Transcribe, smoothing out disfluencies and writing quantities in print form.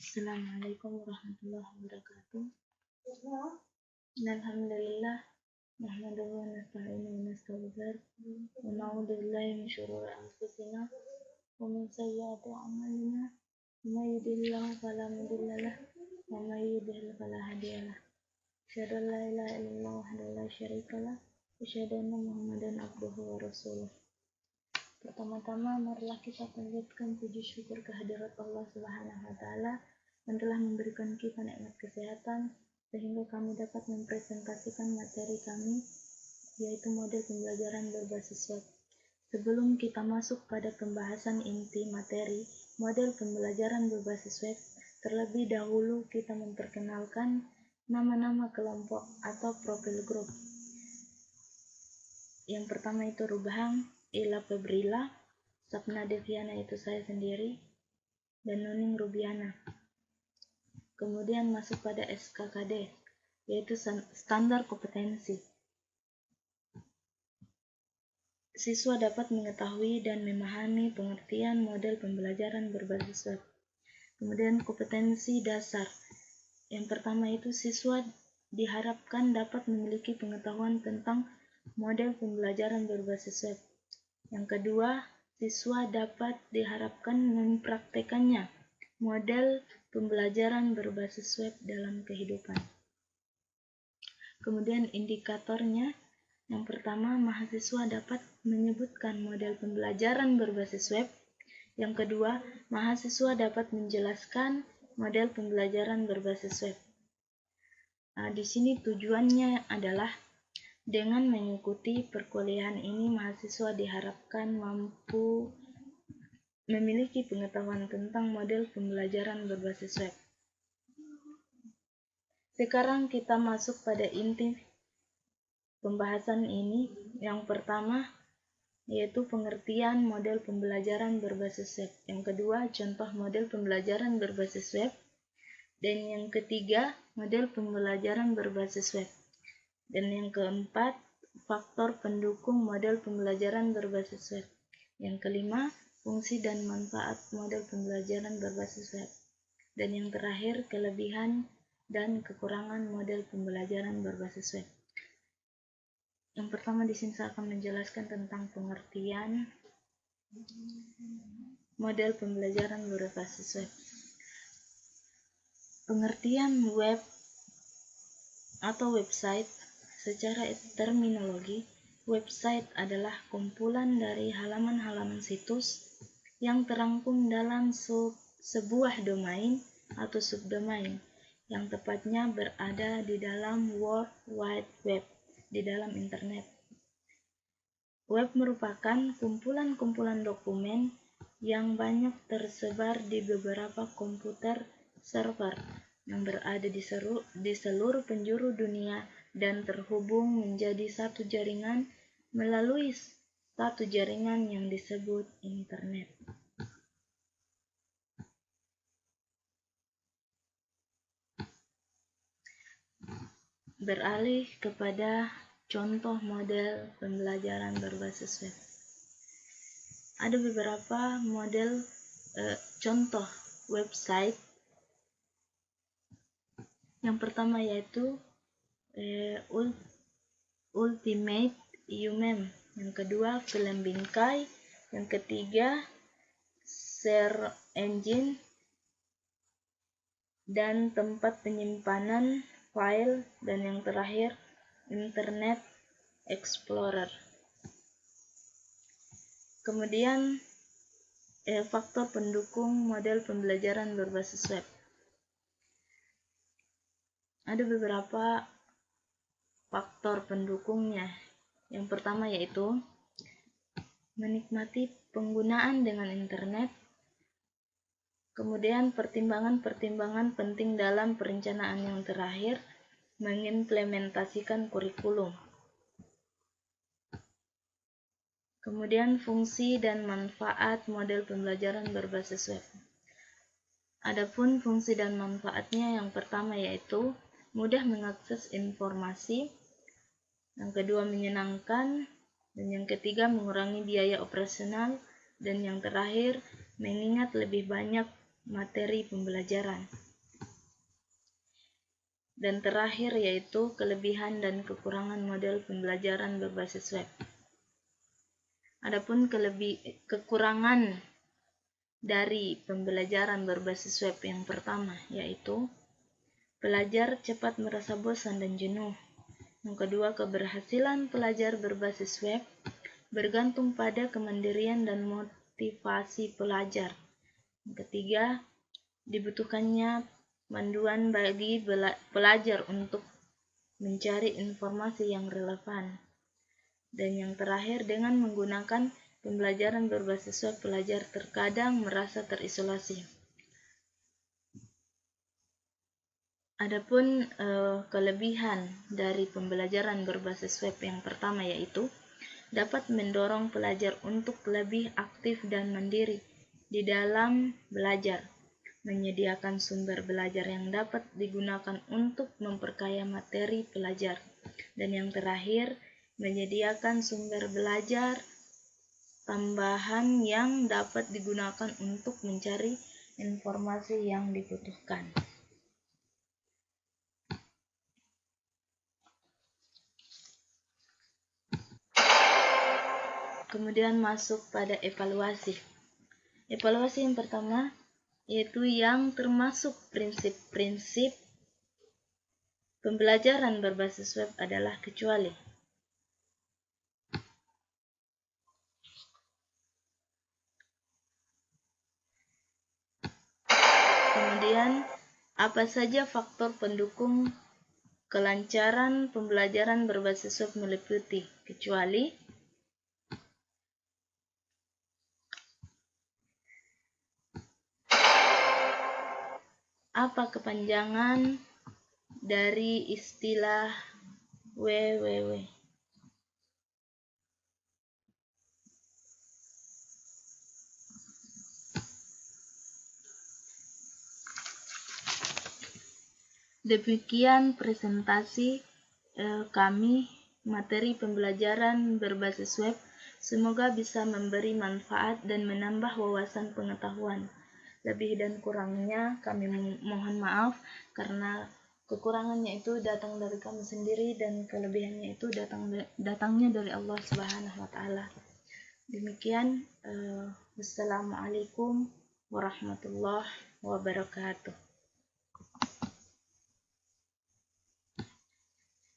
Assalamualaikum warahmatullahi wabarakatuh. Alhamdulillah, nahmaduhu wa nasta'inuhu wa nastaghfiruh wa na'udzu billahi min syururi anfusina wa min sayyiati a'malina. May yahdihillahu fala mudilla lahu wa may yudlil fala hadiya lahu. Asyhadu an la ilaha illallah wahdahu la syarika lahu wa asyhadu anna Muhammadan abduhu wa rasuluh. Pertama-tama marilah kita panjatkan puji syukur kehadirat Allah Subhanahu wa taala yang telah memberikan kita nikmat kesehatan sehingga kami dapat mempresentasikan materi kami, yaitu model pembelajaran berbasis web. Sebelum kita masuk pada pembahasan inti materi model pembelajaran berbasis web, terlebih dahulu kita memperkenalkan nama-nama kelompok atau profil grup. Yang pertama itu Rubhang, Ila Febrila, Sapna Deviana itu saya sendiri, dan Nuning Rubiana. Kemudian masuk pada SKKD, yaitu standar kompetensi. Siswa dapat mengetahui dan memahami pengertian model pembelajaran berbasis web. Kemudian kompetensi dasar. Yang pertama itu siswa diharapkan dapat memiliki pengetahuan tentang model pembelajaran berbasis web. Yang kedua, siswa dapat diharapkan mempraktekannya model pembelajaran berbasis web dalam kehidupan. Kemudian indikatornya, yang pertama, mahasiswa dapat menyebutkan model pembelajaran berbasis web. Yang kedua, mahasiswa dapat menjelaskan model pembelajaran berbasis web. Di sini tujuannya adalah dengan mengikuti perkuliahan ini, mahasiswa diharapkan mampu memiliki pengetahuan tentang model pembelajaran berbasis web. Sekarang kita masuk pada inti pembahasan ini. Yang pertama yaitu pengertian model pembelajaran berbasis web. Yang kedua, contoh model pembelajaran berbasis web. Dan yang ketiga, model pembelajaran berbasis web. Dan yang keempat, faktor pendukung model pembelajaran berbasis web. Yang kelima, fungsi dan manfaat model pembelajaran berbasis web. Dan yang terakhir, kelebihan dan kekurangan model pembelajaran berbasis web. Yang pertama di sini saya akan menjelaskan tentang pengertian model pembelajaran berbasis web. Pengertian web atau website secara terminologi, website adalah kumpulan dari halaman-halaman situs yang terangkum dalam sebuah domain atau subdomain yang tepatnya berada di dalam World Wide Web, di dalam internet. Web merupakan kumpulan-kumpulan dokumen yang banyak tersebar di beberapa komputer server yang berada di seluruh penjuru dunia dan terhubung menjadi satu jaringan melalui satu jaringan yang disebut internet. Beralih kepada contoh model pembelajaran berbasis web. Ada beberapa model contoh website. Yang pertama yaitu Ultimate UMM. Yang kedua, film bingkai. Yang ketiga, Search Engine dan tempat penyimpanan file, dan yang terakhir Internet Explorer. Kemudian faktor pendukung model pembelajaran berbasis web. Ada beberapa faktor pendukungnya. Yang pertama yaitu menikmati penggunaan dengan internet. Kemudian pertimbangan-pertimbangan penting dalam perencanaan. Yang terakhir, mengimplementasikan kurikulum. Kemudian fungsi dan manfaat model pembelajaran berbasis web. Adapun fungsi dan manfaatnya, yang pertama yaitu mudah mengakses informasi. Yang kedua, menyenangkan. Dan yang ketiga, mengurangi biaya operasional. Dan yang terakhir, mengingat lebih banyak materi pembelajaran. Dan terakhir yaitu kelebihan dan kekurangan model pembelajaran berbasis web. Adapun kekurangan dari pembelajaran berbasis web yang pertama yaitu pelajar cepat merasa bosan dan jenuh. Yang kedua, keberhasilan pelajar berbasis web bergantung pada kemandirian dan motivasi pelajar. Yang ketiga, dibutuhkannya panduan bagi pelajar untuk mencari informasi yang relevan. Dan yang terakhir, dengan menggunakan pembelajaran berbasis web, pelajar terkadang merasa terisolasi. Adapun kelebihan dari pembelajaran berbasis web yang pertama yaitu dapat mendorong pelajar untuk lebih aktif dan mandiri di dalam belajar, menyediakan sumber belajar yang dapat digunakan untuk memperkaya materi pelajar, dan yang terakhir, menyediakan sumber belajar tambahan yang dapat digunakan untuk mencari informasi yang dibutuhkan. Kemudian masuk pada evaluasi. Evaluasi yang pertama yaitu yang termasuk prinsip-prinsip pembelajaran berbasis web adalah kecuali. Kemudian, apa saja faktor pendukung kelancaran pembelajaran berbasis web meliputi kecuali apa kepanjangan dari istilah www. Demikian presentasi kami materi pembelajaran berbasis web. Semoga bisa memberi manfaat dan menambah wawasan pengetahuan. Lebih dan kurangnya kami mohon maaf karena kekurangannya itu datang dari kami sendiri dan kelebihannya itu datangnya dari Allah Subhanahu wa taala. Demikian, wassalamualaikum warahmatullahi wabarakatuh.